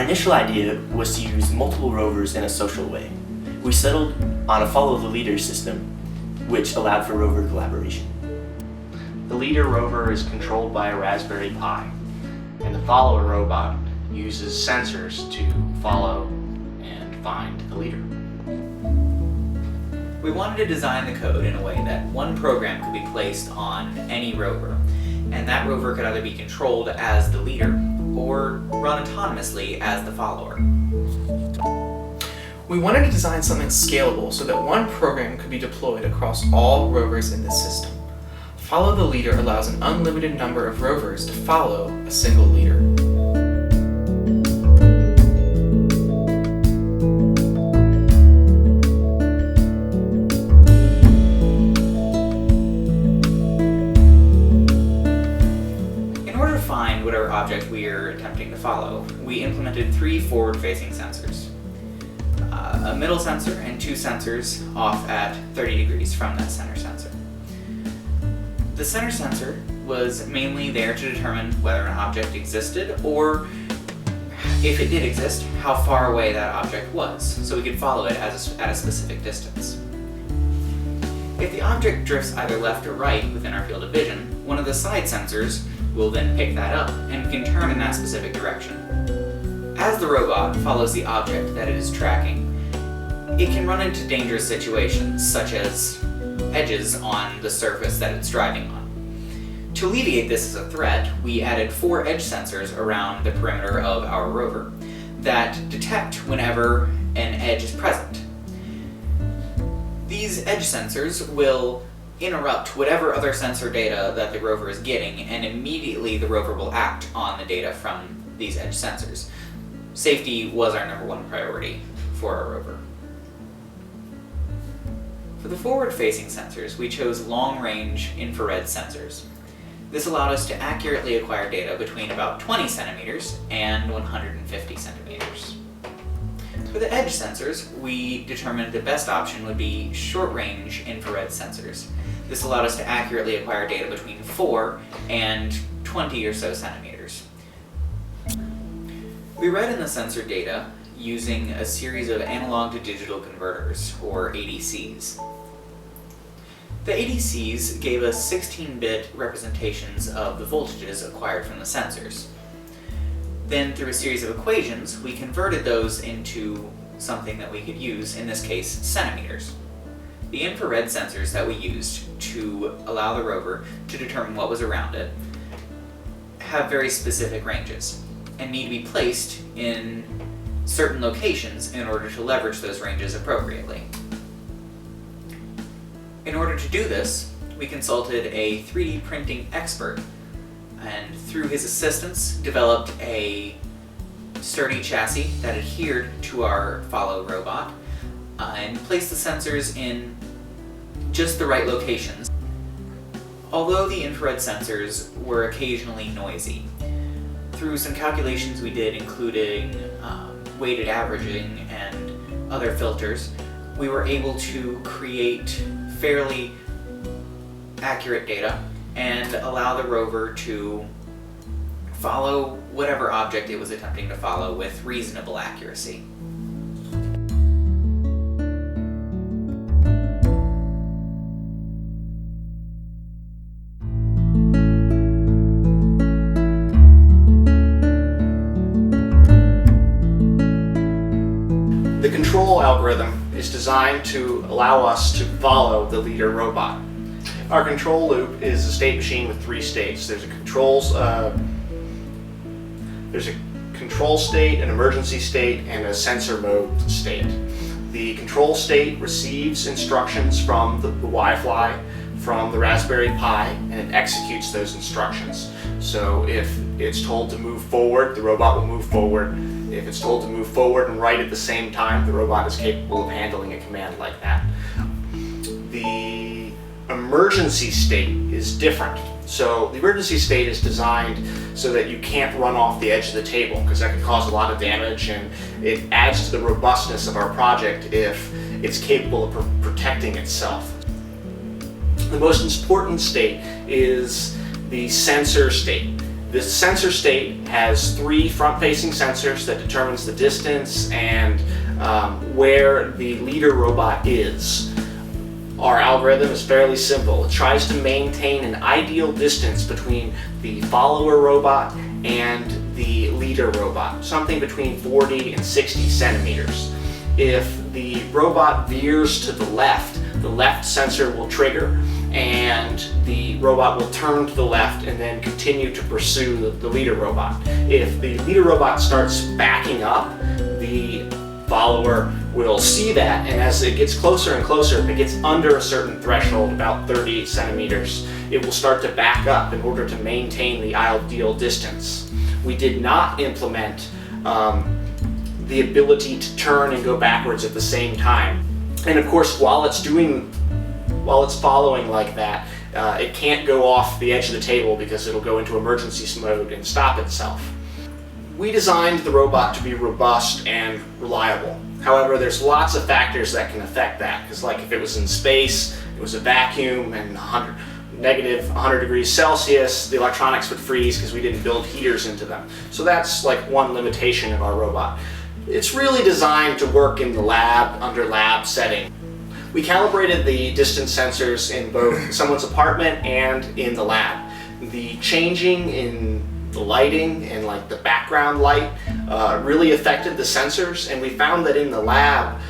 initial idea was to use multiple rovers in a social way. We settled on a follow the leader system, which allowed for rover collaboration. The leader rover is controlled by a Raspberry Pi, and the follower robot uses sensors to follow and find the leader. We wanted to design the code in a way that one program could be placed on any rover, and that rover could either be controlled as the leader or run autonomously as the follower. We wanted to design something scalable so that one program could be deployed across all rovers in this system. Follow the leader allows an unlimited number of rovers to follow a single leader. In order to find whatever object we are attempting to follow, we implemented 3 forward-facing sensors. A middle sensor and 2 sensors off at 30 degrees from that center sensor. The center sensor was mainly there to determine whether an object existed, or if it did exist, how far away that object was, so we could follow it at a specific distance. If the object drifts either left or right within our field of vision, one of the side sensors will then pick that up and can turn in that specific direction. As the robot follows the object that it is tracking, it can run into dangerous situations, such as edges on the surface that it's driving on. To alleviate this as a threat, we added 4 edge sensors around the perimeter of our rover that detect whenever an edge is present. These edge sensors will interrupt whatever other sensor data that the rover is getting, and immediately the rover will act on the data from these edge sensors. Safety was our #1 priority for our rover. For the forward-facing sensors, we chose long-range infrared sensors. This allowed us to accurately acquire data between about 20 centimeters and 150 centimeters. For the edge sensors, we determined the best option would be short-range infrared sensors. This allowed us to accurately acquire data between 4 and 20 or so centimeters. We read in the sensor data using a series of analog to digital converters, or ADCs. The ADCs gave us 16-bit representations of the voltages acquired from the sensors. Then, through a series of equations, we converted those into something that we could use, in this case, centimeters. The infrared sensors that we used to allow the rover to determine what was around it have very specific ranges and need to be placed in certain locations in order to leverage those ranges appropriately. In order to do this, we consulted a 3D printing expert, and through his assistance developed a sturdy chassis that adhered to our follow robot and placed the sensors in just the right locations. Although the infrared sensors were occasionally noisy, through some calculations we did, including weighted averaging and other filters, we were able to create fairly accurate data and allow the rover to follow whatever object it was attempting to follow with reasonable accuracy. The control algorithm is designed to allow us to follow the leader robot. Our control loop is a state machine with 3 states. There's a control state, an emergency state, and a sensor mode state. The control state receives instructions from the Wi-Fi, from the Raspberry Pi, and it executes those instructions. So if it's told to move forward, the robot will move forward. If it's told to move forward and right at the same time, the robot is capable of handling a command like that. The emergency state is different. So the emergency state is designed so that you can't run off the edge of the table, because that could cause a lot of damage, and it adds to the robustness of our project if it's capable of protecting itself. The most important state is the sensor state. This sensor state has 3 front-facing sensors that determines the distance and where the leader robot is. Our algorithm is fairly simple. It tries to maintain an ideal distance between the follower robot and the leader robot, something between 40 and 60 centimeters. If the robot veers to the left sensor will trigger and the robot will turn to the left and then continue to pursue the leader robot. If the leader robot starts backing up, the follower will see that, and as it gets closer and closer, if it gets under a certain threshold, about 30 centimeters, it will start to back up in order to maintain the ideal distance. We did not implement the ability to turn and go backwards at the same time. And of course, while it's following like that, it can't go off the edge of the table because it'll go into emergency mode and stop itself. We designed the robot to be robust and reliable. However, there's lots of factors that can affect that, because like if it was in space, it was a vacuum and negative 100 degrees Celsius, the electronics would freeze because we didn't build heaters into them. So that's like one limitation of our robot. It's really designed to work in the lab, under lab setting. We calibrated the distance sensors in both someone's apartment and in the lab. The changing in the lighting and like the background light really affected the sensors, and we found that in the lab,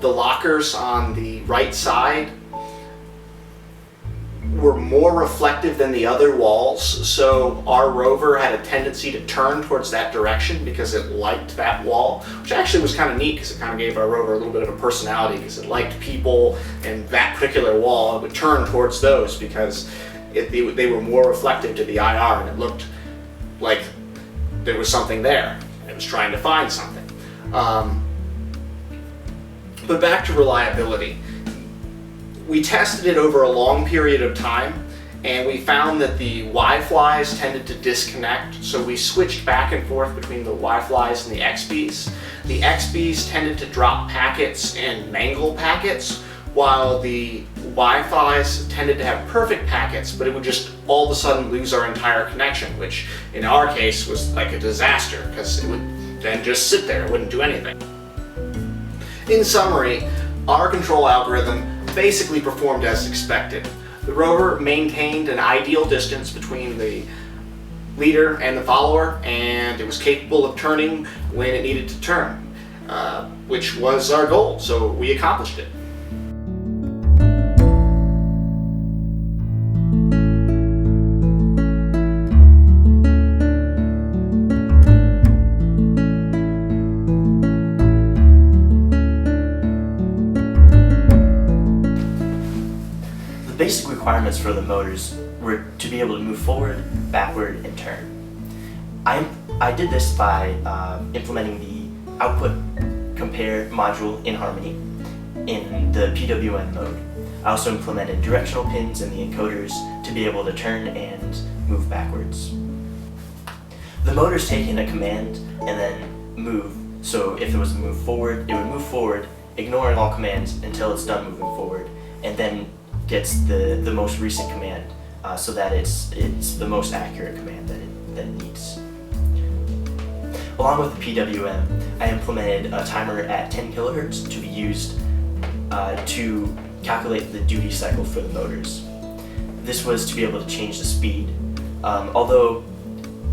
the lockers on the right side were more reflective than the other walls, so our rover had a tendency to turn towards that direction because it liked that wall, which actually was kind of neat because it kind of gave our rover a little bit of a personality because it liked people and that particular wall. It would turn towards those because they were more reflective to the IR, and it looked like there was something there. It was trying to find something. But back to reliability. We tested it over a long period of time, and we found that the Y-flies tended to disconnect, so we switched back and forth between the Y-flies and the XBs. The XBs tended to drop packets and mangle packets, while the Y-flies tended to have perfect packets, but it would just all of a sudden lose our entire connection, which in our case was like a disaster because it would then just sit there, it wouldn't do anything. In summary, our control algorithm basically performed as expected. The rover maintained an ideal distance between the leader and the follower, and it was capable of turning when it needed to turn, which was our goal, so we accomplished it. The basic requirements for the motors were to be able to move forward, backward, and turn. I did this by implementing the output compare module in Harmony in the PWM mode. I also implemented directional pins in the encoders to be able to turn and move backwards. The motors take in a command and then move, so if it was to move forward, it would move forward, ignoring all commands until it's done moving forward, and then gets the most recent command so that it's the most accurate command that it needs. Along with the PWM, I implemented a timer at 10 kilohertz to be used to calculate the duty cycle for the motors. This was to be able to change the speed. Although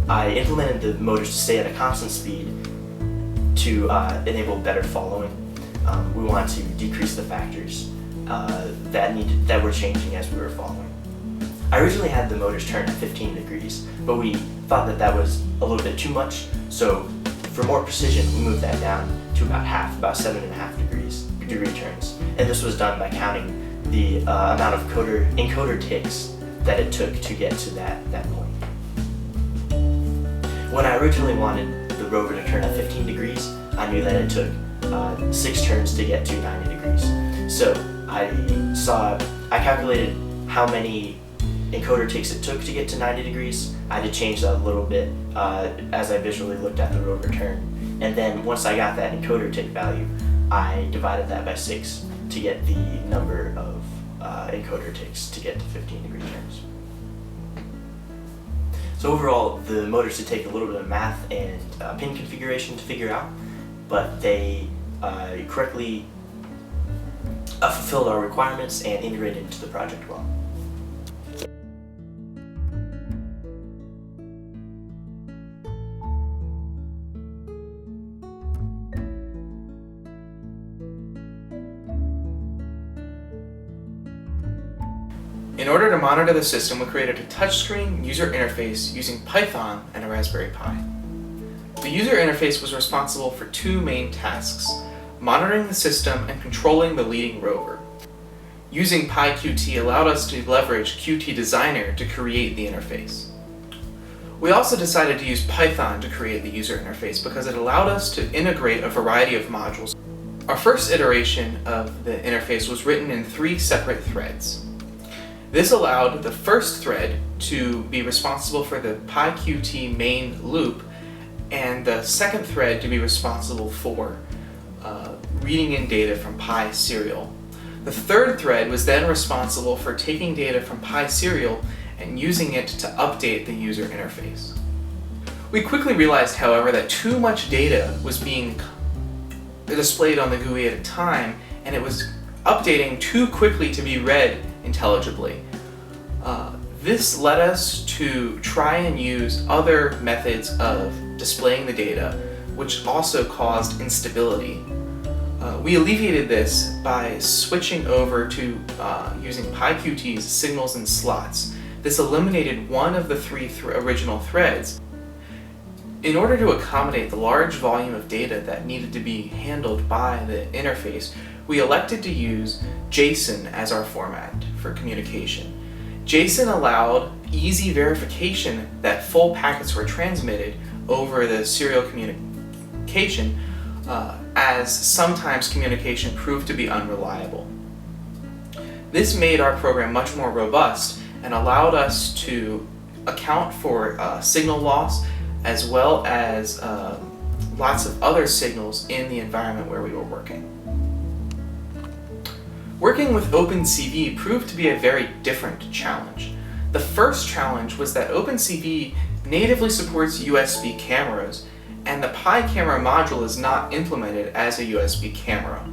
I implemented the motors to stay at a constant speed to enable better following, we wanted to decrease the factors that were changing as we were following. I originally had the motors turn at 15 degrees, but we thought that was a little bit too much, so for more precision, we moved that down to about half, about 7.5 degree turns. And this was done by counting the amount of encoder ticks that it took to get to that point. When I originally wanted the rover to turn at 15 degrees, I knew that it took 6 turns to get to 90 degrees. So I calculated how many encoder ticks it took to get to 90 degrees. I had to change that a little bit as I visually looked at the rover turn. And then once I got that encoder tick value, I divided that by 6 to get the number of encoder ticks to get to 15 degree turns. So So overall, the motors did take a little bit of math and pin configuration to figure out, but they correctly fulfilled our requirements and integrated into the project well. In order to monitor the system, we created a touchscreen user interface using Python and a Raspberry Pi. The user interface was responsible for two main tasks: monitoring the system and controlling the leading rover. Using PyQt allowed us to leverage Qt Designer to create the interface. We also decided to use Python to create the user interface because it allowed us to integrate a variety of modules. Our first iteration of the interface was written in 3 separate threads. This allowed the first thread to be responsible for the PyQt main loop, and the second thread to be responsible for reading in data from PySerial. The third thread was then responsible for taking data from PySerial and using it to update the user interface. We quickly realized, however, that too much data was being displayed on the GUI at a time, and it was updating too quickly to be read intelligibly. This led us to try and use other methods of displaying the data, which also caused instability. We alleviated this by switching over to using PyQt's signals and slots. This eliminated one of the 3 original threads. In order to accommodate the large volume of data that needed to be handled by the interface, we elected to use JSON as our format for communication. JSON allowed easy verification that full packets were transmitted over the serial communication, as sometimes communication proved to be unreliable. This made our program much more robust and allowed us to account for signal loss as well as lots of other signals in the environment where we were working. Working with OpenCV proved to be a very different challenge. The first challenge was that OpenCV natively supports USB cameras, and the Pi camera module is not implemented as a USB camera.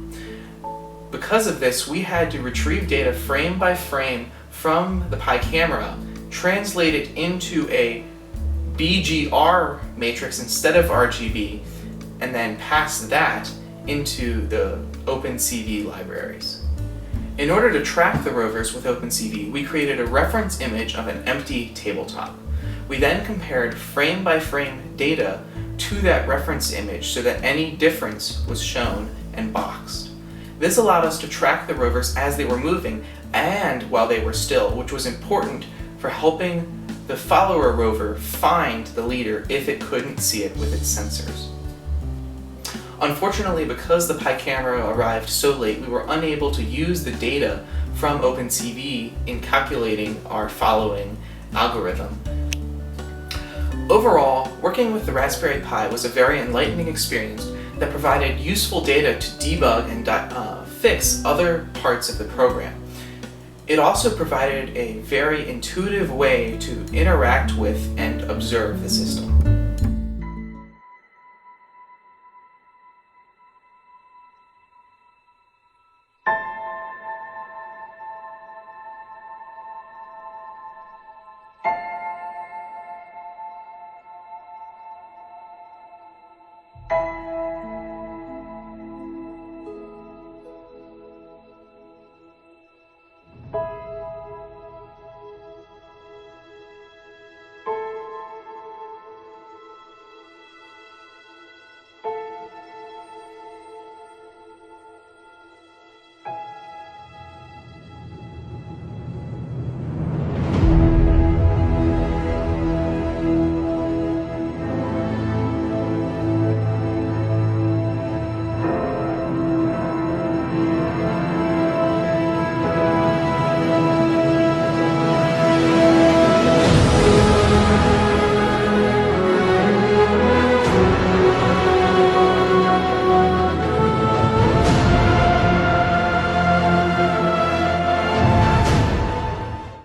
Because of this, we had to retrieve data frame by frame from the Pi camera, translate it into a BGR matrix instead of RGB, and then pass that into the OpenCV libraries. In order to track the rovers with OpenCV, we created a reference image of an empty tabletop. We then compared frame-by-frame data to that reference image so that any difference was shown and boxed. This allowed us to track the rovers as they were moving and while they were still, which was important for helping the follower rover find the leader if it couldn't see it with its sensors. Unfortunately, because the Pi camera arrived so late, we were unable to use the data from OpenCV in calculating our following algorithm. Overall, working with the Raspberry Pi was a very enlightening experience that provided useful data to debug and fix other parts of the program. It also provided a very intuitive way to interact with and observe the system.